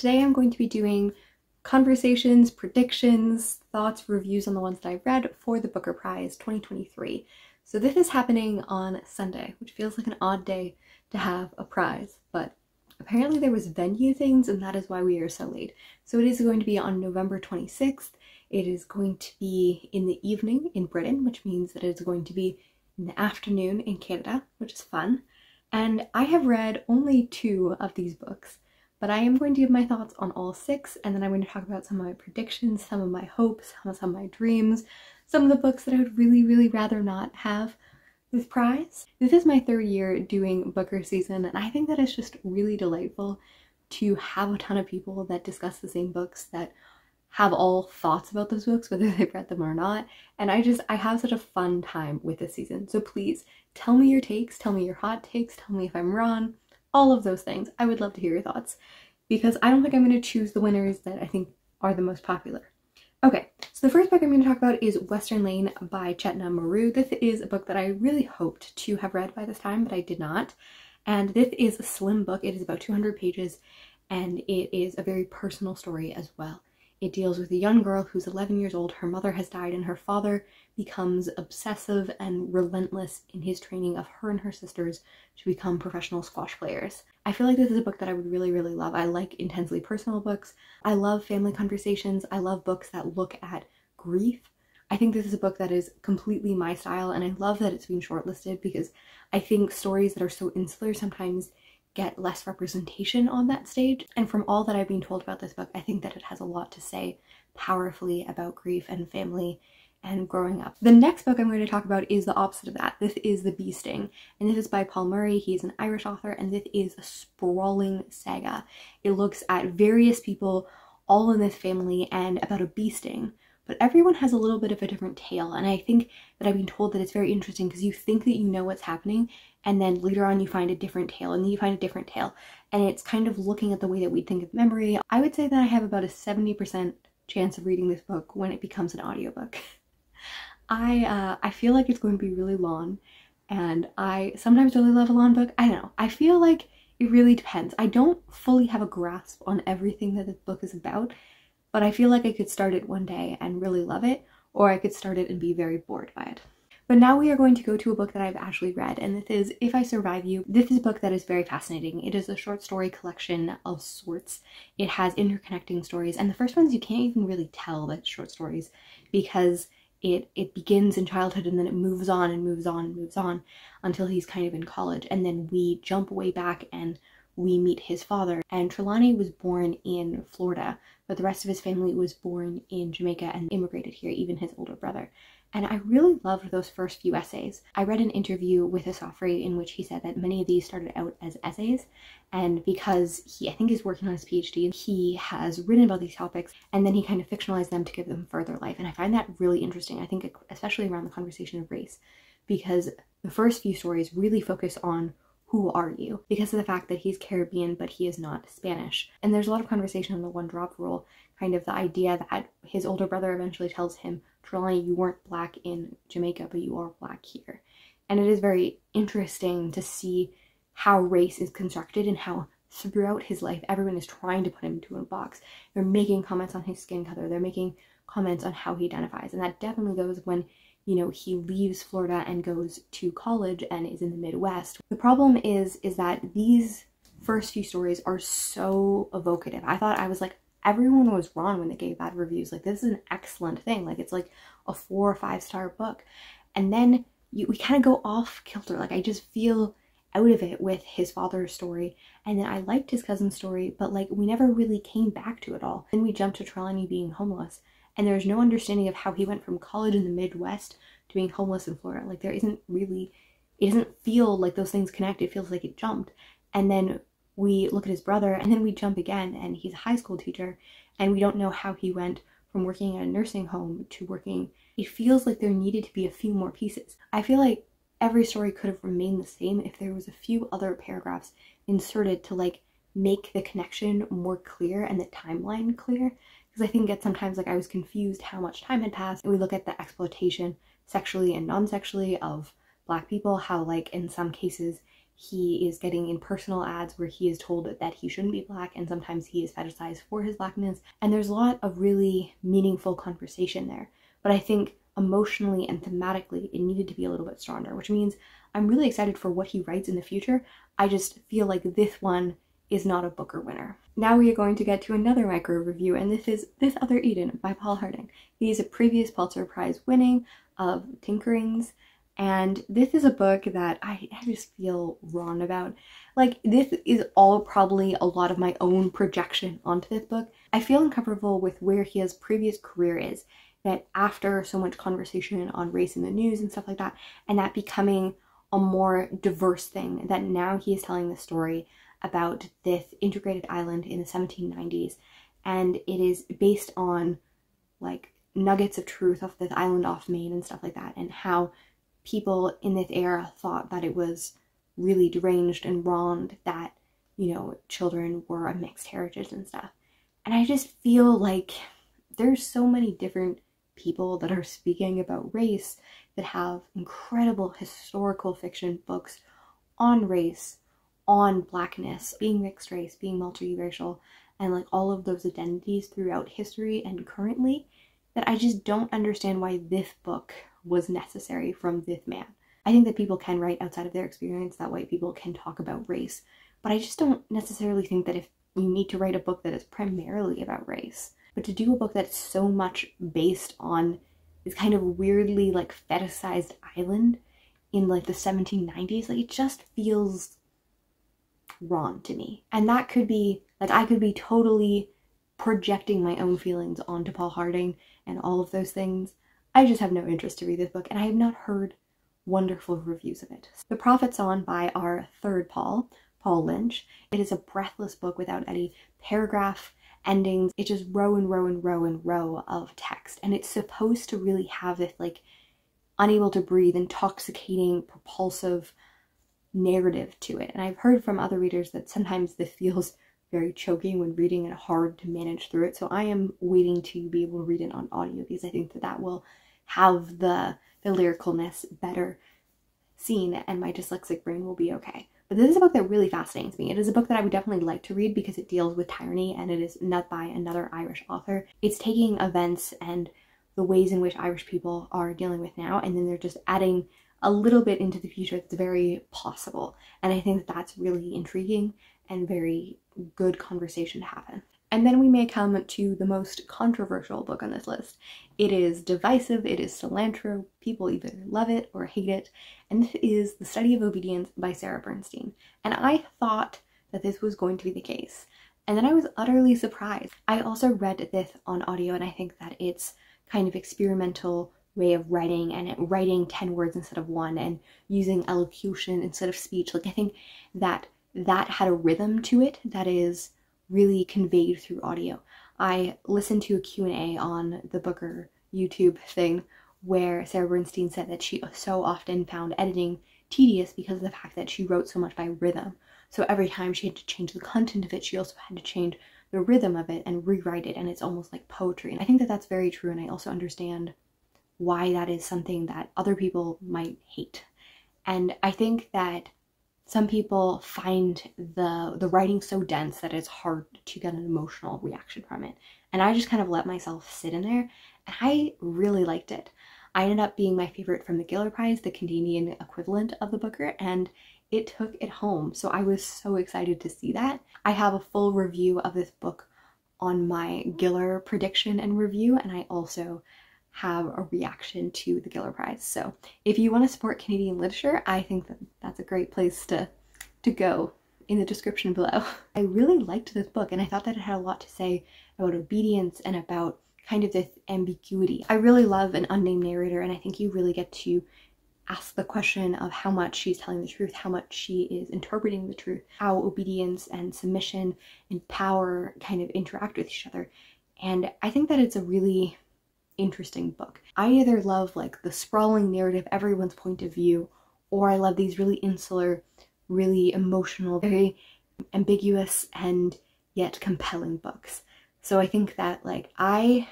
Today I'm going to be doing conversations, predictions, thoughts, reviews on the ones that I read for the Booker Prize 2023. So this is happening on Sunday, which feels like an odd day to have a prize, but apparently there was venue things and that is why we are so late. So it is going to be on November 26th. It is going to be in the evening in Britain, which means that it's going to be in the afternoon in Canada, which is fun. And I have read only 2 of these books, but I am going to give my thoughts on all 6, and then I'm going to talk about some of my predictions, some of my hopes, some of my dreams, some of the books that I would really rather not have this prize. This is my 3rd year doing Booker season, and I think that it's just really delightful to have a ton of people that discuss the same books, that have all thoughts about those books, whether they've read them or not. And I have such a fun time with this season. So please tell me your takes, tell me your hot takes, tell me if I'm wrong, all of those things. I would love to hear your thoughts because I don't think I'm going to choose the winners that I think are the most popular. Okay, so the first book I'm going to talk about is Western Lane by Chetna Maroo. This is a book that I really hoped to have read by this time, but I did not. And this is a slim book. It is about 200 pages, and it is a very personal story as well. It deals with a young girl who's 11 years old. Her mother has died and her father becomes obsessive and relentless in his training of her and her sisters to become professional squash players. I feel like this is a book that I would really love. I like intensely personal books. I love family conversations. I love books that look at grief. I think this is a book that is completely my style, and I love that it's being shortlisted because I think stories that are so insular sometimes get less representation on that stage. And from all that I've been told about this book, I think that it has a lot to say powerfully about grief and family and growing up. The next book I'm going to talk about is the opposite of that. This is The Bee Sting, and this is by Paul Murray. He's an Irish author, and this is a sprawling saga. It looks at various people all in this family and about a bee sting, but everyone has a little bit of a different tale. And I think that I've been told that it's very interesting because you think that you know what's happening, and then later on you find a different tale, and then you find a different tale, and it's kind of looking at the way that we think of memory. I would say that I have about a 70% chance of reading this book when it becomes an audiobook. I feel like it's going to be really long, and I sometimes really love a long book. I don't know. I feel like it really depends. I don't fully have a grasp on everything that this book is about, but I feel like I could start it one day and really love it, or I could start it and be very bored by it. But now we are going to go to a book that I've actually read, and this is If I Survive You. This is a book that is very fascinating. It is a short story collection of sorts. It has interconnecting stories, and the first ones you can't even really tell that it's short stories because it begins in childhood and then it moves on and moves on and moves on until he's kind of in college, and then we jump way back and we meet his father. And Trelawney was born in Florida, but the rest of his family was born in Jamaica and immigrated here, even his older brother. And I really loved those first few essays. I read an interview with Asafri in which he said that many of these started out as essays, and because he, I think, is working on his PhD, he has written about these topics and then he kind of fictionalized them to give them further life. And I find that really interesting. I think especially around the conversation of race, because the first few stories really focus on who are you, because of the fact that he's Caribbean but he is not Spanish. And there's a lot of conversation on the one drop rule, kind of the idea that his older brother eventually tells him, Trelawney, you weren't black in Jamaica, but you are black here. And it is very interesting to see how race is constructed and how throughout his life everyone is trying to put him into a box. They're making comments on his skin color, they're making comments on how he identifies, and that definitely goes when, you know, he leaves Florida and goes to college and is in the Midwest. The problem is that these first few stories are so evocative. I thought, I was like, everyone was wrong when they gave bad reviews. Like, this is an excellent thing. Like, it's like a 4 or 5-star book. And then we kind of go off kilter. Like, I just feel out of it with his father's story. And then I liked his cousin's story, but like, we never really came back to it all. Then we jumped to Trelawney being homeless, and there's no understanding of how he went from college in the Midwest to being homeless in Florida. Like, there isn't really, it doesn't feel like those things connect. It feels like it jumped. And then we look at his brother, and then we jump again, and he's a high school teacher, and we don't know how he went from working at a nursing home to working. It feels like there needed to be a few more pieces. I feel like every story could have remained the same if there was a few other paragraphs inserted to like make the connection more clear and the timeline clear. Because I think that sometimes, like, I was confused how much time had passed. And we look at the exploitation sexually and non-sexually of Black people, how like in some cases he is getting in personal ads where he is told that he shouldn't be Black, and sometimes he is fetishized for his Blackness. And there's a lot of really meaningful conversation there. But I think emotionally and thematically, it needed to be a little bit stronger, which means I'm really excited for what he writes in the future. I just feel like this one is not a Booker winner. Now we are going to get to another micro review, and this is This Other Eden by Paul Harding. He is a previous Pulitzer Prize winning of Tinkerings, and this is a book that I just feel wrong about. Like, this is all probably a lot of my own projection onto this book. I feel uncomfortable with where his previous career is, that after so much conversation on race in the news and stuff like that, and that becoming a more diverse thing, that now he is telling the story about this integrated island in the 1790s, and it is based on like nuggets of truth of this island off Maine and stuff like that, and how people in this era thought that it was really deranged and wronged that, you know, children were a mixed heritage and stuff. And I just feel like there's so many different people that are speaking about race that have incredible historical fiction books on race, on Blackness, being mixed race, being multiracial, and like all of those identities throughout history and currently, that I just don't understand why this book was necessary from this man. I think that people can write outside of their experience, that white people can talk about race, but I just don't necessarily think that if you need to write a book that is primarily about race, but to do a book that's so much based on this kind of weirdly like fetishized island in like the 1790s, like it just feels wrong to me. And that could be like, I could be totally projecting my own feelings onto Paul Harding and all of those things. I just have no interest to read this book, and I have not heard wonderful reviews of it. The Prophet's On by our third Paul Lynch. It is a breathless book without any paragraph endings. It's just row and row and row and row of text, and it's supposed to really have this like unable to breathe, intoxicating, propulsive narrative to it. And I've heard from other readers that sometimes this feels very choking when reading and hard to manage through it. So I am waiting to be able to read it on audio because I think that that will have the lyricalness better seen, and my dyslexic brain will be okay. But this is a book that really fascinates me. It is a book that I would definitely like to read because it deals with tyranny, and it is not by another Irish author. It's taking events and the ways in which Irish people are dealing with now, and then they're just adding a little bit into the future that's very possible. And I think that that's really intriguing and very good conversation to happen. And then we may come to the most controversial book on this list. It is divisive, it is cilantro, people either love it or hate it, and this is The Study of Obedience by Sarah Bernstein. And I thought that this was going to be the case, and then I was utterly surprised. I also read this on audio, and I think that it's kind of experimental way of writing, and writing 10 words instead of 1, and using elocution instead of speech. Like, I think that had a rhythm to it that is really conveyed through audio. I listened to a Q&A on the Booker YouTube thing where Sarah Bernstein said that she so often found editing tedious because of the fact that she wrote so much by rhythm. So every time she had to change the content of it, she also had to change the rhythm of it and rewrite it, and it's almost like poetry. And I think that that's very true, and I also understand why that is something that other people might hate. And I think that some people find the writing so dense that it's hard to get an emotional reaction from it. And I just kind of let myself sit in there, and I really liked it. I ended up being my favorite from the Giller Prize, the Canadian equivalent of the Booker, and it took it home. So I was so excited to see that. I have a full review of this book on my Giller prediction and review, and I also have a reaction to the Giller Prize. So if you want to support Canadian literature, I think that that's a great place to go, in the description below. I really liked this book, and I thought that it had a lot to say about obedience and about kind of this ambiguity. I really love an unnamed narrator, and I think you really get to ask the question of how much she's telling the truth, how much she is interpreting the truth, how obedience and submission and power kind of interact with each other. And I think that it's a really interesting book. I either love like the sprawling narrative, everyone's point of view, or I love these really insular, really emotional, very ambiguous and yet compelling books. So I think that like I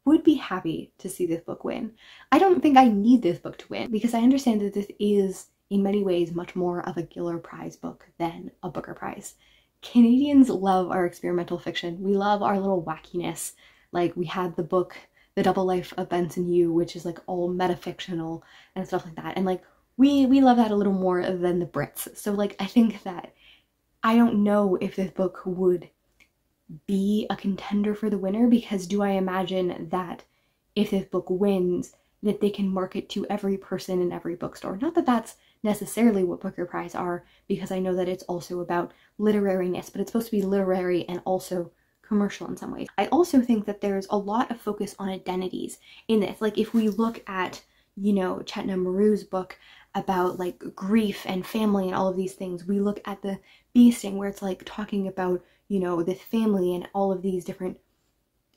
would be happy to see this book win. I don't think I need this book to win because I understand that this is in many ways much more of a Giller Prize book than a Booker Prize. Canadians love our experimental fiction. We love our little wackiness. Like, we had the book The Double Life of Benson Yu, which is like all metafictional and stuff like that. And like, we love that a little more than the Brits. So like, I think that I don't know if this book would be a contender for the winner, because do I imagine that if this book wins, that they can market to every person in every bookstore? Not that that's necessarily what Booker Prize are, because I know that it's also about literariness, but it's supposed to be literary and also commercial in some ways. I also think that there's a lot of focus on identities in this. Like, if we look at, you know, Chetna Maru's book about like grief and family and all of these things, we look at the Bee Sting, where it's like talking about, you know, this family and all of these different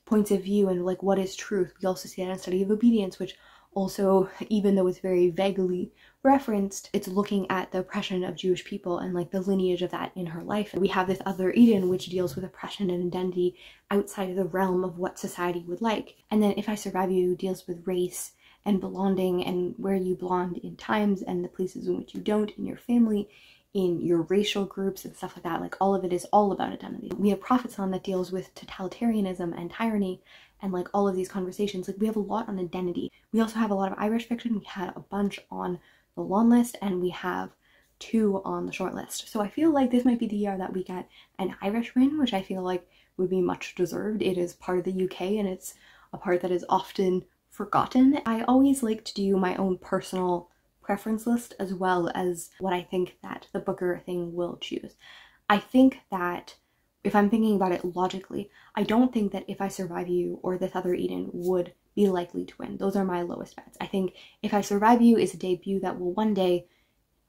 points of view and like what is truth. We also see that in Study of Obedience, which also, even though it's very vaguely referenced, it's looking at the oppression of Jewish people and like the lineage of that in her life. And we have this other Eden, which deals with oppression and identity outside of the realm of what society would like. And then If I Survive You deals with race and belonging and where you belong in times and the places in which you don't in your family, in your racial groups and stuff like that. Like, all of it is all about identity. We have Prophet Son that deals with totalitarianism and tyranny and like all of these conversations. Like, we have a lot on identity. We also have a lot of Irish fiction. We had a bunch on the long list and we have 2 on the short list. So I feel like this might be the year that we get an Irish win, which I feel like would be much deserved. It is part of the UK and it's a part that is often forgotten. I always like to do my own personal preference list as well as what I think that the Booker thing will choose. I think that if I'm thinking about it logically, I don't think that If I Survive You or This Other Eden would be likely to win. Those are my lowest bets. I think If I Survive You is a debut that will one day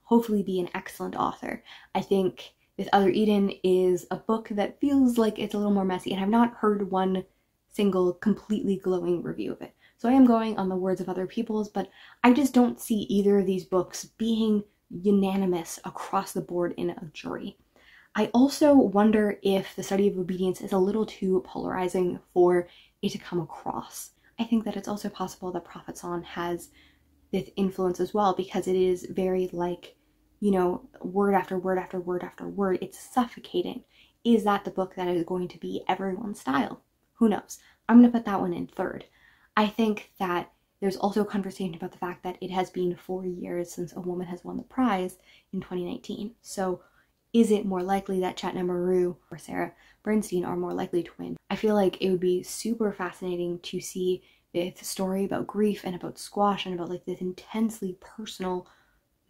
hopefully be an excellent author. I think This Other Eden is a book that feels like it's a little more messy, and I've not heard one single completely glowing review of it. So I am going on the words of other people's, but I just don't see either of these books being unanimous across the board in a jury. I also wonder if The Study of Obedience is a little too polarizing for it to come across. I think that it's also possible that Prophet Son has this influence as well, because it is very like, you know, word after word after word after word. It's suffocating. Is that the book that is going to be everyone's style? Who knows? I'm going to put that one in third. I think that there's also a conversation about the fact that it has been 4 years since a woman has won the prize in 2019. So is it more likely that Chetna Maru or Sarah Bernstein are more likely to win? I feel like it would be super fascinating to see this story about grief and about squash and about like this intensely personal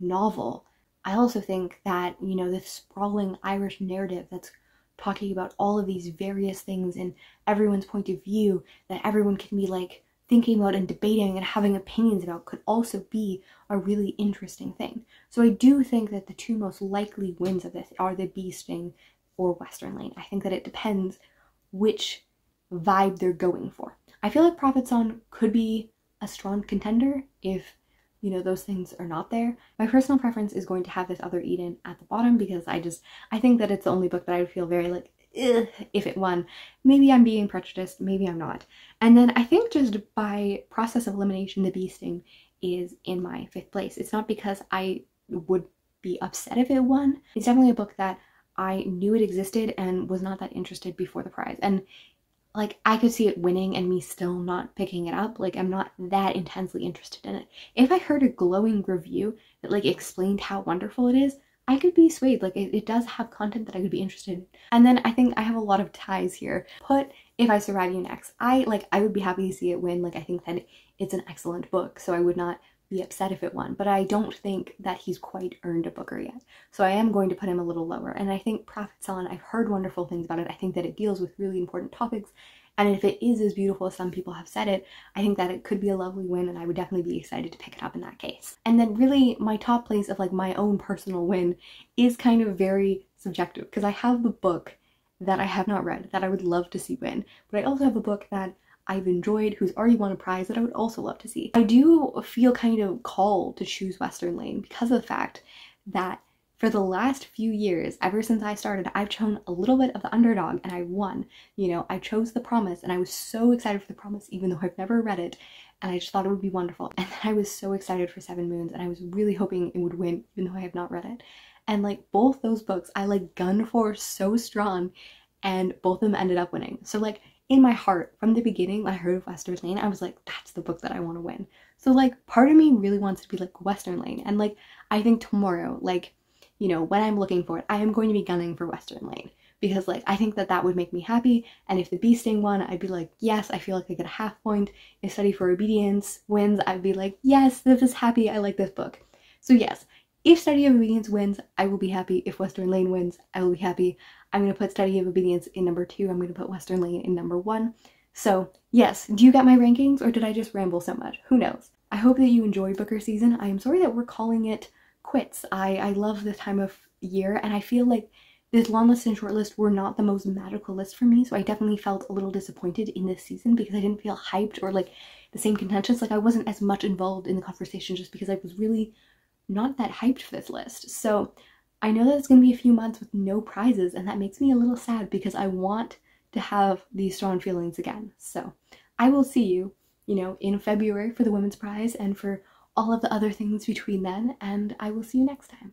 novel. I also think that, you know, this sprawling Irish narrative that's talking about all of these various things and everyone's point of view that everyone can be like thinking about and debating and having opinions about could also be a really interesting thing. So I do think that the 2 most likely wins of this are the Bee Sting or Western Lane. I think that it depends which vibe they're going for. I feel like Prophet Son could be a strong contender if, you know, those things are not there. My personal preference is going to have This Other Eden at the bottom, because I think that it's the only book that I would feel very like, ugh, if it won. Maybe I'm being prejudiced, maybe I'm not. And then I think just by process of elimination, the Bee Sting is in my 5th place. It's not because I would be upset if it won. It's definitely a book that I knew it existed and was not that interested before the prize. And like, I could see it winning and me still not picking it up. Like, I'm not that intensely interested in it. If I heard a glowing review that like explained how wonderful it is, I could be swayed. Like, it does have content that I could be interested in. And then I think I have a lot of ties here. Put If I Survive You next. I would be happy to see it win. Like, I think that it's an excellent book, so I would not be upset if it won, but I don't think that he's quite earned a Booker yet. So I am going to put him a little lower. And I think Prophet Son, I've heard wonderful things about it. I think that it deals with really important topics. And if it is as beautiful as some people have said it, I think that it could be a lovely win, and I would definitely be excited to pick it up in that case. And then really my top place of like my own personal win is kind of very subjective, because I have the book that I have not read that I would love to see win, but I also have a book that I've enjoyed who's already won a prize that I would also love to see. I do feel kind of called to choose Western Lane because of the fact that For the last few years, ever since I started, I've chosen a little bit of the underdog and I won. You know, I chose The Promise and I was so excited for The Promise even though I've never read it, and I just thought it would be wonderful. And then I was so excited for Seven Moons and I was really hoping it would win even though I have not read it. And like both those books I like gunned for so strong, and both of them ended up winning. So like in my heart from the beginning when I heard of Western Lane, I was like, that's the book that I want to win. So like part of me really wants to be like Western Lane, and like I think tomorrow, like, you know, when I'm looking for it, I am going to be gunning for Western Lane because like I think that that would make me happy. And if the Bee Sting won, I'd be like, yes, I feel like I get a half point. If Study for Obedience wins, I'd be like, yes, this is happy, I like this book. So yes, if Study of Obedience wins, I will be happy. If Western Lane wins, I will be happy. I'm going to put Study of Obedience in number 2. I'm going to put Western Lane in number 1. So yes, do you get my rankings or did I just ramble so much? Who knows? I hope that you enjoyed Booker season. I am sorry that we're calling it quits. I love this time of year, and I feel like this long list and short list were not the most magical list for me, so I definitely felt a little disappointed in this season because I didn't feel hyped or like the same contentions. Like I wasn't as much involved in the conversation just because I was really not that hyped for this list. So I know that it's going to be a few months with no prizes, and that makes me a little sad because I want to have these strong feelings again. So I will see you, you know, in February for the Women's Prize and for all of the other things between then, and I will see you next time.